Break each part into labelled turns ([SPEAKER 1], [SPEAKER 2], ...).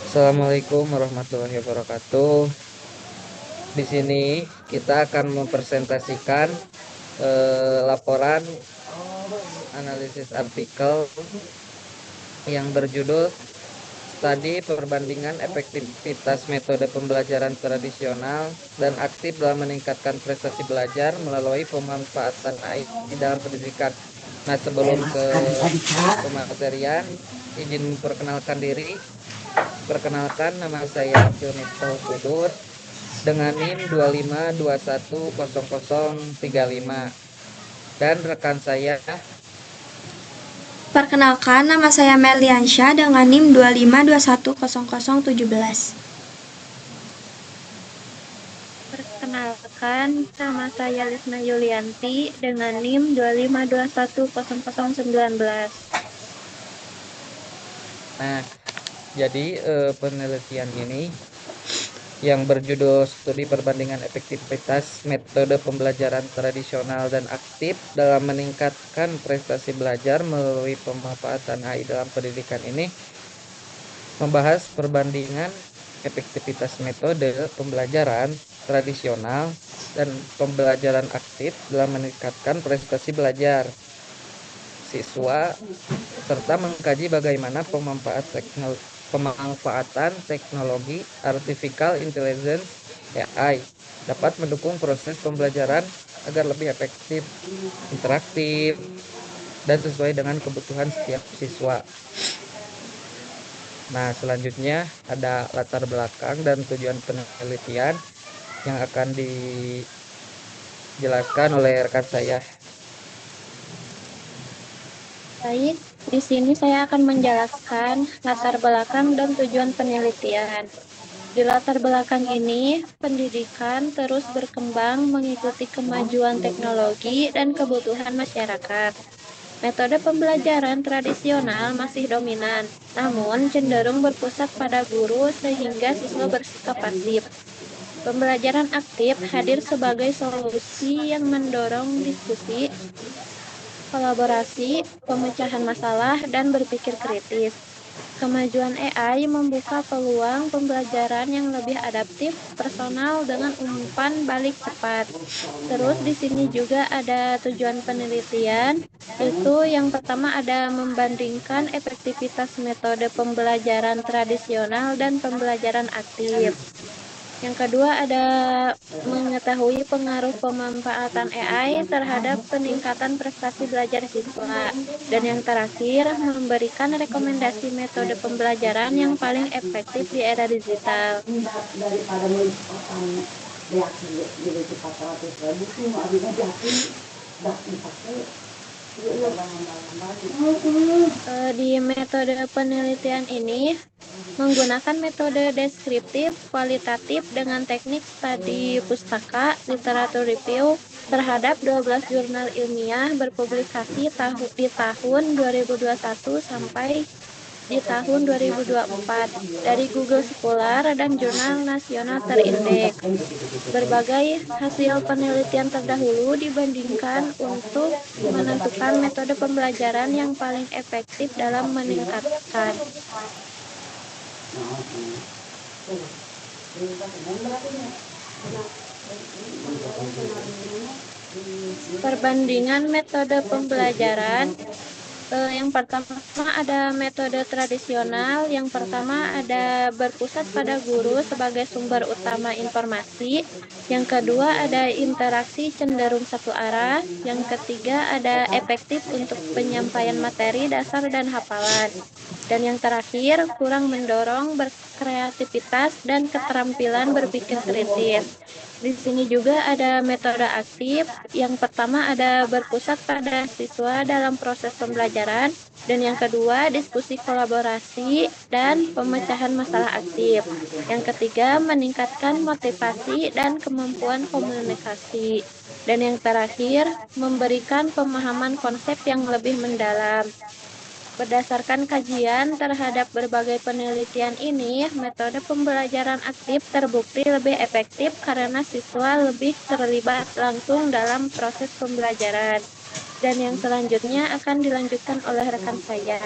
[SPEAKER 1] Assalamualaikum warahmatullahi wabarakatuh. Di sini kita akan mempresentasikan laporan analisis artikel yang berjudul Studi Perbandingan Efektivitas Metode Pembelajaran Tradisional dan Aktif dalam Meningkatkan Prestasi Belajar melalui Pemanfaatan AI dalam Pendidikan. Nah, sebelum ke pematerian, izin memperkenalkan diri. Perkenalkan, nama saya Abdul Miftah Sudur dengan NIM 25210035 dan rekan saya.
[SPEAKER 2] Perkenalkan, nama saya Merliansyah dengan NIM 25210017.
[SPEAKER 3] Perkenalkan, nama saya Lisna Yulianti dengan NIM 25210019.
[SPEAKER 1] Nah, jadi penelitian ini yang berjudul Studi Perbandingan Efektivitas Metode Pembelajaran Tradisional dan Aktif dalam Meningkatkan Prestasi Belajar melalui Pemanfaatan AI dalam Pendidikan ini membahas perbandingan efektivitas metode pembelajaran tradisional dan pembelajaran aktif dalam meningkatkan prestasi belajar siswa serta mengkaji bagaimana pemanfaatan teknologi artificial intelligence AI dapat mendukung proses pembelajaran agar lebih efektif, interaktif, dan sesuai dengan kebutuhan setiap siswa. Nah, selanjutnya ada latar belakang dan tujuan penelitian yang akan dijelaskan oleh rekan saya.
[SPEAKER 3] Baik, di sini saya akan menjelaskan latar belakang dan tujuan penelitian. Di latar belakang ini, pendidikan terus berkembang mengikuti kemajuan teknologi dan kebutuhan masyarakat. Metode pembelajaran tradisional masih dominan, namun cenderung berpusat pada guru sehingga siswa bersikap pasif. Pembelajaran aktif hadir sebagai solusi yang mendorong diskusi, kolaborasi, pemecahan masalah, dan berpikir kritis. Kemajuan AI membuka peluang pembelajaran yang lebih adaptif, personal dengan umpan balik cepat. Terus di sini juga ada tujuan penelitian, yaitu yang pertama ada membandingkan efektivitas metode pembelajaran tradisional dan pembelajaran aktif. Yang kedua ada mengetahui pengaruh pemanfaatan AI terhadap peningkatan prestasi belajar siswa. Dan yang terakhir, memberikan rekomendasi metode pembelajaran yang paling efektif di era digital. Di metode penelitian ini menggunakan metode deskriptif kualitatif dengan teknik studi pustaka literatur review terhadap 12 jurnal ilmiah berpublikasi di tahun 2021 sampai di tahun 2024 dari Google Scholar dan jurnal nasional terindeks. Berbagai hasil penelitian terdahulu dibandingkan untuk menentukan metode pembelajaran yang paling efektif dalam meningkatkan perbandingan metode pembelajaran. Yang pertama ada metode tradisional, yang pertama ada berpusat pada guru sebagai sumber utama informasi, yang kedua ada interaksi cenderung satu arah, yang ketiga ada efektif untuk penyampaian materi dasar dan hafalan, dan yang terakhir kurang mendorong berkreativitas dan keterampilan berpikir kritis. Di sini juga ada metode aktif. Yang pertama ada berpusat pada siswa dalam proses pembelajaran, dan yang kedua diskusi kolaborasi dan pemecahan masalah aktif. Yang ketiga meningkatkan motivasi dan kemampuan komunikasi. Dan yang terakhir memberikan pemahaman konsep yang lebih mendalam. Berdasarkan kajian terhadap berbagai penelitian ini, metode pembelajaran aktif terbukti lebih efektif karena siswa lebih terlibat langsung dalam proses pembelajaran. Dan yang selanjutnya akan dilanjutkan oleh rekan saya.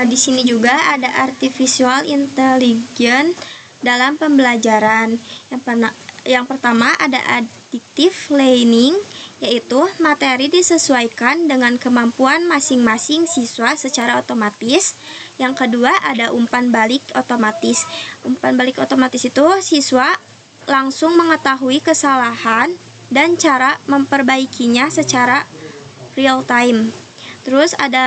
[SPEAKER 2] Di sini juga ada artificial intelligence dalam pembelajaran. Yang pertama ada adaptive learning, yaitu materi disesuaikan dengan kemampuan masing-masing siswa secara otomatis. Yang kedua ada umpan balik otomatis. Umpan balik otomatis itu siswa langsung mengetahui kesalahan dan cara memperbaikinya secara real time. Terus ada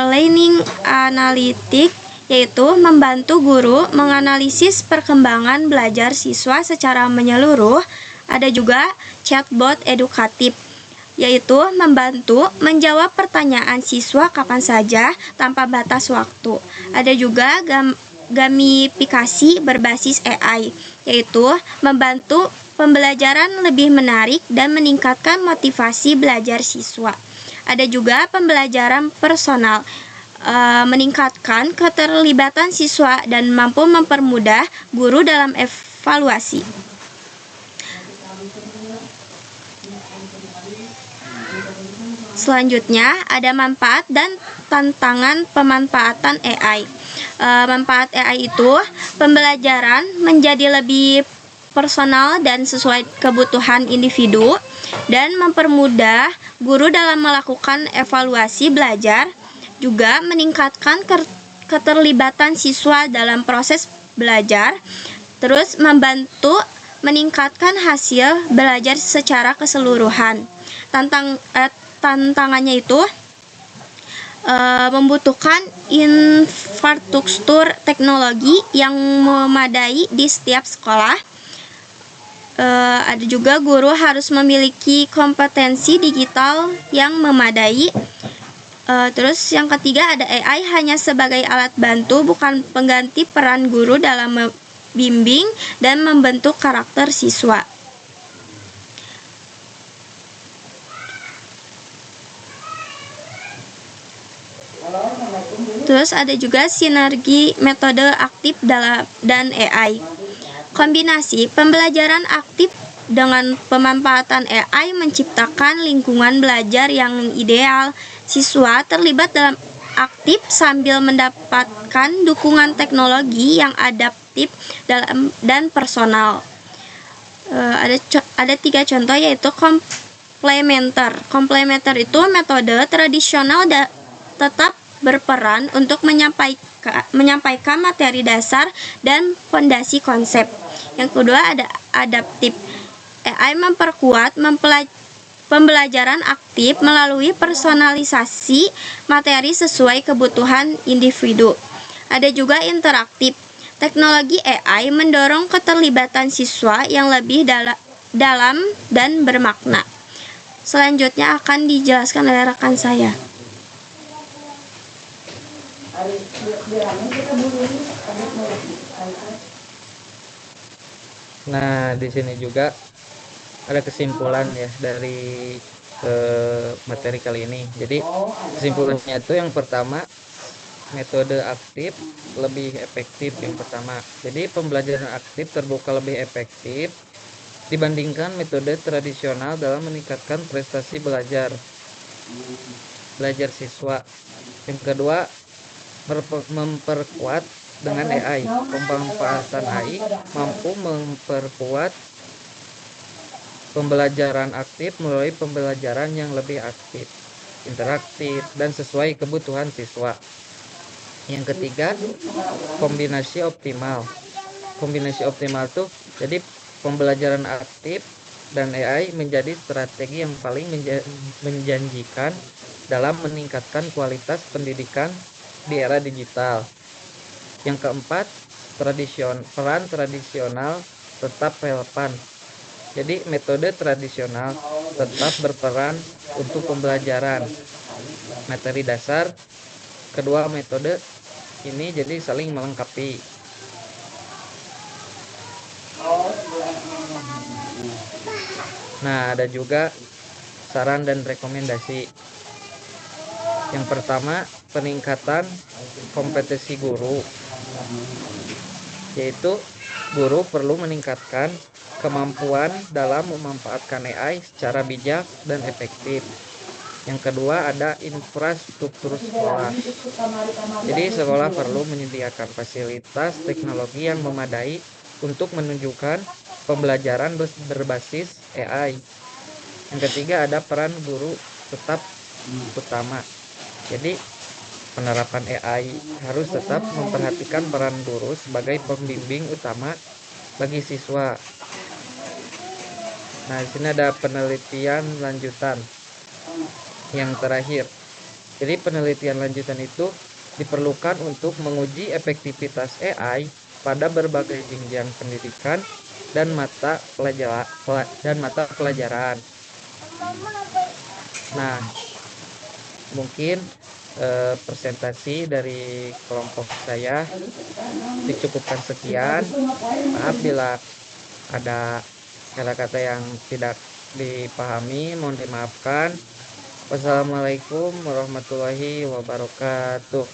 [SPEAKER 2] learning analytic, yaitu membantu guru menganalisis perkembangan belajar siswa secara menyeluruh. Ada juga chatbot edukatif, yaitu membantu menjawab pertanyaan siswa kapan saja tanpa batas waktu. Ada juga gamifikasi berbasis AI, yaitu membantu pembelajaran lebih menarik dan meningkatkan motivasi belajar siswa. Ada juga pembelajaran personal, meningkatkan keterlibatan siswa dan mampu mempermudah guru dalam evaluasi. Selanjutnya ada manfaat dan tantangan pemanfaatan AI. Manfaat AI itu pembelajaran menjadi lebih personal dan sesuai kebutuhan individu dan mempermudah guru dalam melakukan evaluasi belajar, juga meningkatkan keterlibatan siswa dalam proses belajar, terus membantu meningkatkan hasil belajar secara keseluruhan. Tantangannya itu membutuhkan infrastruktur teknologi yang memadai di setiap sekolah. Ada juga guru harus memiliki kompetensi digital yang memadai. Terus yang ketiga ada AI hanya sebagai alat bantu, bukan pengganti peran guru dalam membimbing dan membentuk karakter siswa. Terus ada juga sinergi metode aktif dan AI. Kombinasi pembelajaran aktif dengan pemanfaatan AI menciptakan lingkungan belajar yang ideal. Siswa terlibat dalam aktif sambil mendapatkan dukungan teknologi yang adaptif dan personal. Ada 3 contoh, yaitu komplementer. Komplementer itu metode tradisional tetap berperan untuk menyampaikan materi dasar dan fondasi konsep. Yang kedua ada adaptif. AI memperkuat pembelajaran aktif melalui personalisasi materi sesuai kebutuhan individu. Ada juga interaktif. Teknologi AI mendorong keterlibatan siswa yang lebih dalam dan bermakna. Selanjutnya akan dijelaskan oleh rekan saya.
[SPEAKER 1] Nah, di sini juga ada kesimpulan ya dari materi kali ini. Jadi kesimpulannya itu yang pertama, metode aktif lebih efektif yang pertama. Jadi pembelajaran aktif terbuka lebih efektif dibandingkan metode tradisional dalam meningkatkan prestasi belajar siswa. Yang kedua, memperkuat dengan AI. Pemanfaatan AI mampu memperkuat pembelajaran aktif melalui pembelajaran yang lebih aktif, interaktif, dan sesuai kebutuhan siswa. Yang ketiga, kombinasi optimal. Kombinasi optimal tuh jadi pembelajaran aktif dan AI menjadi strategi yang paling menjanjikan dalam meningkatkan kualitas pendidikan di era digital. Yang keempat, peran tradisional tetap relevan. Jadi metode tradisional tetap berperan untuk pembelajaran materi dasar. Kedua metode ini jadi saling melengkapi. Nah, ada juga saran dan rekomendasi. Yang pertama, peningkatan kompetensi guru, yaitu guru perlu meningkatkan kemampuan dalam memanfaatkan AI secara bijak dan efektif. Yang kedua ada infrastruktur sekolah. Jadi sekolah perlu menyediakan fasilitas teknologi yang memadai untuk menunjukkan pembelajaran berbasis AI. Yang ketiga ada peran guru tetap utama. Jadi penerapan AI harus tetap memperhatikan peran guru sebagai pembimbing utama bagi siswa. Nah, di sini ada penelitian lanjutan yang terakhir. Jadi penelitian lanjutan itu diperlukan untuk menguji efektivitas AI pada berbagai jenjang pendidikan dan mata pelajaran. Nah, mungkin presentasi dari kelompok saya dicukupkan sekian. Maaf bila ada kata-kata yang tidak dipahami, mohon dimaafkan. Wassalamualaikum warahmatullahi wabarakatuh.